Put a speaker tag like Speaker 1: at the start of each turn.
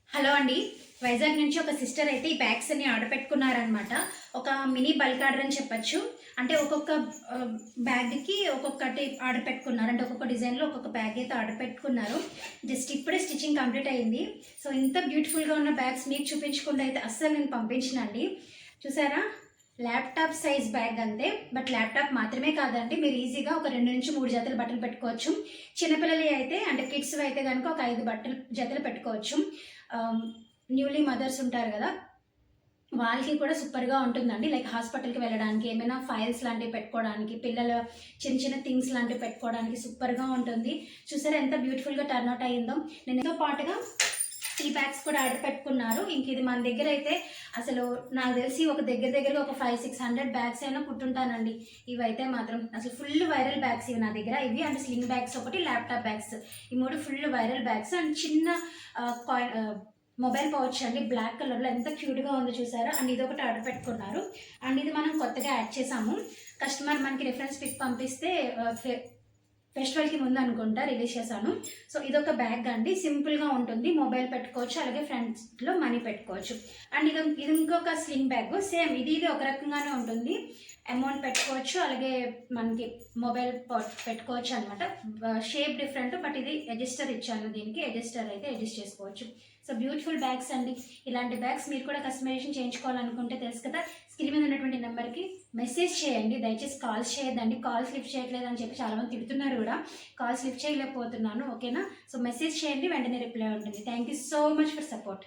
Speaker 1: Hello అండి. వైజాగ్ నుంచి ఒక సిస్టర్ అయితే ఈ బ్యాగ్స్ అన్ని ఆర్డర్ పెట్టుకున్నారనమాట. ఒక మినీ బల్క్ ఆర్డర్ అని చెప్పొచ్చు. అంటే ఒక్కొక్క బ్యాగ్‌కి ఒక్కొక్కటి ఆర్డర్ పెట్టుకున్నారు. అంటే ఒక్కొక్క డిజైన్‌లో ఒక్కొక్క బ్యాగ్ అయితే ఆర్డర్ పెట్టుకున్నారు. జస్ట్ ఇప్పుడే స్టిచ్చింగ్ కంప్లీట్ అయింది. సో ఇంత బ్యూటిఫుల్‌గా ఉన్న బ్యాగ్స్ మీకు చూపించకుండా అయితే అస్సలు నేను పంపించనండి. చూసారా? ల్యాప్‌టాప్ సైజ్ బ్యాగ్ అంతే. బట్ ల్యాప్‌టాప్ మాత్రమే కాదండి. మీరు ఈజీగా ఒక 2-3 జతలు బట్టలు పెట్టుకోవచ్చు. చిన్నపిల్లలయి అయితే అంటే కిడ్స్‌వి అయితే గనుక ఒక 5 జతలు పెట్టుకోవచ్చు. న్యూలీ మదర్స్ ఉంటారు కదా, వాళ్ళకి కూడా సూపర్‌గా ఉంటుందండి. లైక్ హాస్పిటల్‌కి వెళ్ళడానికి, ఏమైనా ఫైల్స్ లాంటివి పెట్టుకోవడానికి, పిల్లల చిన్న చిన్న థింగ్స్ లాంటివి పెట్టుకోవడానికి సూపర్‌గా ఉంటుంది. చూసారా ఎంత బ్యూటిఫుల్‌గా టర్న్ అవుట్ అయిందో. నేనుతో పాటుగా ఈ బ్యాగ్స్ కూడా ఆర్డర్ పెట్టుకున్నారు. ఇంక ఇది మన దగ్గర అయితే అసలు నాకు తెలిసి ఒక దగ్గరగా ఒక 500-600 బ్యాగ్స్ అయినా కుట్టుంటానండి. ఇవైతే మాత్రం అసలు ఫుల్ వైరల్ బ్యాగ్స్ ఇవి నా దగ్గర. ఇవి అంటే స్లింగ్ బ్యాగ్స్ ఒకటి, ల్యాప్‌టాప్ బ్యాగ్స్. ఈ 3 ఫుల్ వైరల్ బ్యాగ్స్. అండ్ చిన్న మొబైల్ పౌచ్ అండి, బ్లాక్ కలర్‌లో ఎంత క్యూట్‌గా ఉందో చూసారా? అండ్ ఇదొకటి ఆర్డర్ పెట్టుకున్నారు. అండ్ ఇది మనం కొత్తగా యాడ్ చేసాము. కస్టమర్ మనకి రిఫరెన్స్ పిక్ పంపిస్తే ఫెస్టివల్‌కి ముందు అనుకుంటా రిలీజ్ చేశాను. సో ఇదొక బ్యాగ్ అండి. సింపుల్‌గా ఉంటుంది. మొబైల్ పెట్టుకోవచ్చు, అలాగే ఫ్రంట్‌లో మనీ పెట్టుకోవచ్చు. అండ్ ఇది ఇంకొక స్లింగ్ బ్యాగ్. సేమ్ ఇది ఒక రకంగానే ఉంటుంది. అమౌంట్ పెట్టుకోవచ్చు, అలాగే మనకి మొబైల్ పెట్టుకోవచ్చు అనమాట. షేప్ డిఫరెంట్, బట్ ఇది అడ్జస్టర్ ఇచ్చాను దీనికి. అడ్జస్టర్ అయితే అడ్జస్ట్ చేసుకోవచ్చు. సో బ్యూటిఫుల్ బ్యాగ్స్ అండి. ఇలాంటి బ్యాగ్స్ మీరు కూడా కస్టమైజేషన్ చేయించుకోవాలనుకుంటే తెలుసు కదా, స్క్రీన్ మీద ఉన్నటువంటి నెంబర్కి మెసేజ్ చేయండి. దయచేసి కాల్స్ చేయొద్దండి. కాల్స్ లిఫ్ట్ చేయట్లేదు అని చెప్పి చాలామంది తిడుతున్నారు కూడా. కాల్స్ లిఫ్ట్ చేయలేకపోతున్నాను, ఓకేనా? సో మెసేజ్ చేయండి, వెంటనే రిప్లై ఉంటుంది. Thank you so much for support.